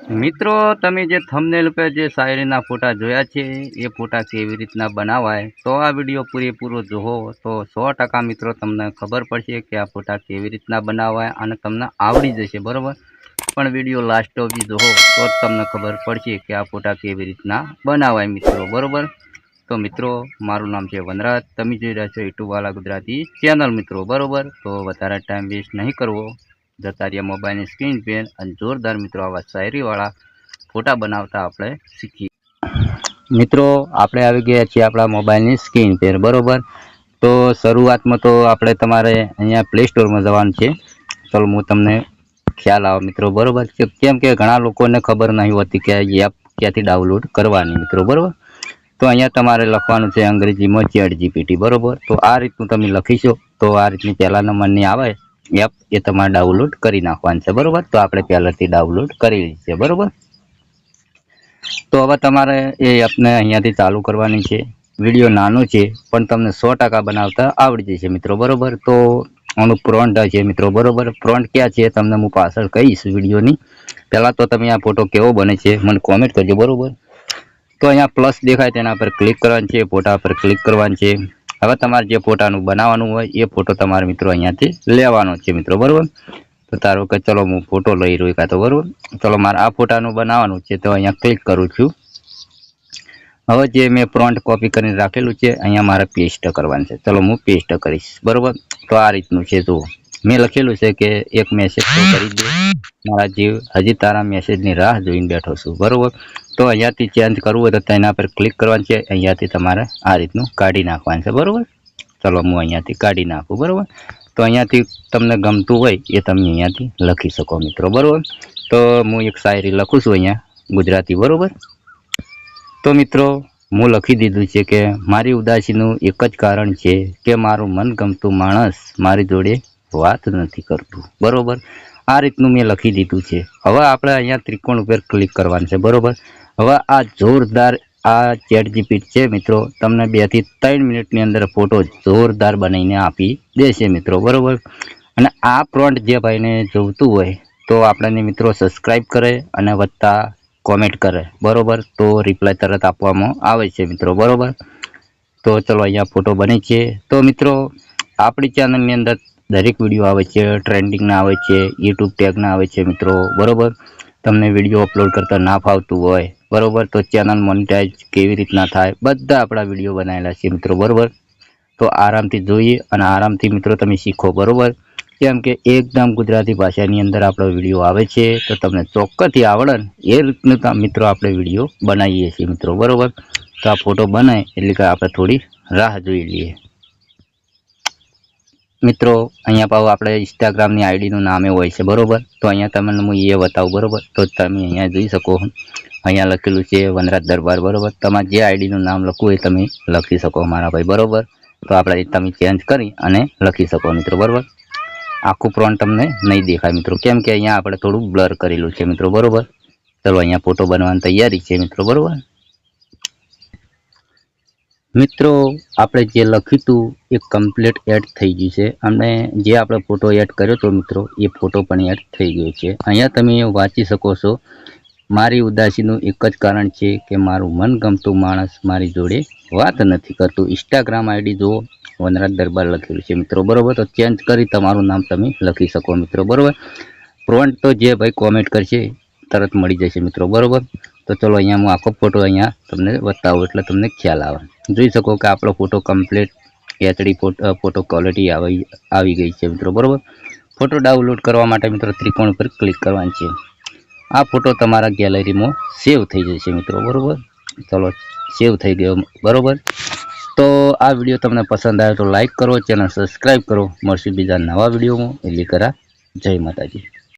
મિત્રો તમે જે થંબનેલ પર જે શાયરીના ફોટા જોયા છે એ ફોટા કેવી રીતના બનાવાય તો આ વિડીયો પૂરેપૂરો જોવો તો 100% મિત્રો તમને ખબર પડશે કે આ ફોટા કેવી રીતના બનાવાય અને તમને આવડી જશે બરાબર। પણ વિડીયો લાસ્ટ સુધી જોવો તો જ તમને ખબર પડશે કે આ ફોટા કેવી રીતના બનાવાય મિત્રો બરાબર। તો મિત્રો મારું નામ છે વનરાજ, તમે જોઈ રહ્યા છો યુટ્યુબ વાલા ગુજરાતી ચેનલ મિત્રો બરાબર। તો વધારે ટાઈમ વેસ્ટ નહીં કરવો, જતા રહ્યા મોબાઈલની સ્ક્રીન પર અને જોરદાર મિત્રો આવા શાયરીવાળા ફોટા બનાવતા આપણે શીખીએ। મિત્રો આપણે આવી ગયા છીએ આપણા મોબાઈલની સ્ક્રીન પર બરાબર। તો શરૂઆતમાં તો આપણે તમારે અહીંયા પ્લે સ્ટોરમાં જવાનું છે। ચલો હું તમને ખ્યાલ આવે મિત્રો બરાબર, કેમ કે ઘણા લોકોને ખબર નહીં હોતી કે આ એપ ક્યાંથી ડાઉનલોડ કરવાની મિત્રો બરાબર। તો અહીંયા તમારે લખવાનું છે અંગ્રેજીમાં ChatGPT બરાબર। તો આ રીતનું તમે લખીશો તો આ રીતની પહેલા નંબરની આવે એપ એ તમારે ડાઉનલોડ કરી નાખવાનું છે બરાબર। તો આપણે પહેલાથી ડાઉનલોડ કરી લીધી છે બરાબર। તો હવે તમારે એ એપને અહીંયાથી ચાલુ કરવાની છે। વિડીયો નાનો છે પણ તમને 100% બનાવતા આવડી જશે મિત્રો બરાબર। તો આનું પ્રોન્ટ છે મિત્રો બરાબર। પ્રોન્ટ ક્યાં છે તમને હું પાછળ કહીશ વિડીયોની। પહેલાં તો તમે આ ફોટો કેવો બને છે મને કોમેન્ટ કરજો બરાબર। તો અહીંયા પ્લસ દેખાય તેના પર ક્લિક કરવાનું છે, ફોટા પર ક્લિક કરવાનું છે। હવે તમારે જે ફોટાનું બનાવવાનું હોય એ ફોટો તમારે મિત્રો અહીંયાથી લેવાનો છે મિત્રો બરાબર। તો ધારો કે ચલો હું ફોટો લઈ રહ્યો કાં તો બરાબર। ચલો મારે આ ફોટાનું બનાવવાનું છે તો અહીંયા ક્લિક કરું છું। હવે જે મેં પ્રોન્ટ કોપી કરીને રાખેલું છે અહીંયા મારે પેસ્ટ કરવાનું છે। ચલો હું પેસ્ટ કરીશ બરાબર। તો આ રીતનું છે, જુઓ મેં લખેલું છે કે એક મેસેજ તો કરી દે મારા જીવ, હજી તારા મેસેજની રાહ જોઈને બેઠો છું બરાબર। તો અહીંયાથી ચેન્જ કરવું હોય તો તેના પર ક્લિક કરવાનું છે, અહીંયાથી તમારે આ રીતનું કાઢી નાખવાનું છે બરાબર। ચલો હું અહીંયાથી કાઢી નાખું બરાબર। તો અહીંયાથી તમને ગમતું હોય એ તમે અહીંયાથી લખી શકો મિત્રો બરાબર। તો હું એક શાયરી લખું છું અહીંયા ગુજરાતી બરાબર। તો મિત્રો હું લખી દીધું છે કે મારી ઉદાસીનું એક જ કારણ છે કે મારું મનગમતું માણસ મારી જોડે વાત નથી કરતું બરાબર। આ રીતનું મેં લખી દીધું છે। હવે આપણે અહીંયા ત્રિકોણ ઉપર ક્લિક કરવાનું છે બરાબર। હવે આ જોરદાર આ ChatGPT છે મિત્રો તમને 2 થી 3 મિનિટની અંદર ફોટો જોરદાર બનાવીને આપી દેશે મિત્રો બરાબર। અને આ પ્રોન્ટ જે ભાઈને જોઈતું હોય તો આપણને મિત્રો સબસ્ક્રાઈબ કરે અને વત્તા કોમેન્ટ કરે બરાબર, તો રિપ્લાય તરત આપવામાં આવે છે મિત્રો બરાબર। તો ચલો અહીંયા ફોટો બને છે। તો મિત્રો આપણી ચેનલની અંદર દરેક વિડીયો આવે છે, ટ્રેન્ડિંગના આવે છે, યુટ્યુબ ટેગના આવે છે મિત્રો બરાબર। તમને વિડીયો અપલોડ કરતા ના ફાવતું હોય બરાબર તો ચેનલ મોનિટાઈઝ કેવી રીતના થાય બધા આપણા વિડીયો બનાવેલા છે મિત્રો બરાબર। તો આરામથી જોઈએ અને આરામથી મિત્રો તમે શીખો બરાબર। કેમ કે એકદમ ગુજરાતી ભાષાની અંદર આપણો વિડીયો આવે છે તો તમને ચોક્કસથી આવડે ને એ રીતનું મિત્રો આપણે વિડીયો બનાવીએ છીએ મિત્રો બરાબર। તો આ ફોટો બનાય એટલે કે આપણે થોડી રાહ જોઈ લઈએ મિત્રો। અહીંયા પાછું આપણે ઇન્સ્ટાગ્રામની આઈડીનું નામે હોય છે બરાબર। તો અહીંયા તમને હું એ બતાવું બરાબર। તો તમે અહીંયા જોઈ શકો, અહીંયા લખેલું છે વનરાજ દરબાર બરાબર। તમારે જે આઈડીનું નામ લખવું એ તમે લખી શકો મારા ભાઈ બરાબર। તો આપણે તમે ચેન્જ કરી અને લખી શકો મિત્રો બરાબર। આખું પ્રોન્ટ તમને નહીં દેખાય મિત્રો કેમ કે અહીંયા આપણે થોડું બ્લર કરેલું છે મિત્રો બરાબર। ચલો અહીંયા ફોટો બનવાની તૈયારી છે મિત્રો બરાબર। મિત્રો આપણે જે લખ્યું હતું એ કમ્પ્લીટ એડ થઈ ગયું છે અને જે આપણે ફોટો એડ કર્યો હતો મિત્રો એ ફોટો પણ એડ થઈ ગયો છે। અહીંયા તમે વાંચી શકો છો, મારી ઉદાસીનું એક જ કારણ છે કે મારું મનગમતું માણસ મારી જોડે વાત નથી કરતું। ઇન્સ્ટાગ્રામ આઈડી જુઓ વનરાજ દરબાર લખેલું છે મિત્રો બરાબર। તો ચેન્જ કરી તમારું નામ તમે લખી શકો મિત્રો બરાબર। પ્રોન્ટ તો જે ભાઈ કોમેન્ટ કરશે તરત મળી જશે મિત્રો બરાબર। તો ચલો અહીંયા હું આખો ફોટો અહીંયા તમને બતાવું એટલે તમને ખ્યાલ આવે। જોઈ શકો કે આપણો photo complete HD photo quality આવી ગઈ છે મિત્રો બરાબર। ફોટો ડાઉનલોડ કરવા માટે મિત્રો ત્રિકોણ ઉપર ક્લિક કરવાનું છે। આ ફોટો તમારા ગેલેરીમાં સેવ થઈ જશે મિત્રો બરાબર। ચલો સેવ થઈ ગયો બરાબર। તો આ વિડીયો તમને પસંદ આવે તો લાઈક કરો, ચેનલ સબસ્ક્રાઈબ કરો। મળશું બીજા નવા વિડીયોમાં। એટલે કરા જય માતાજી।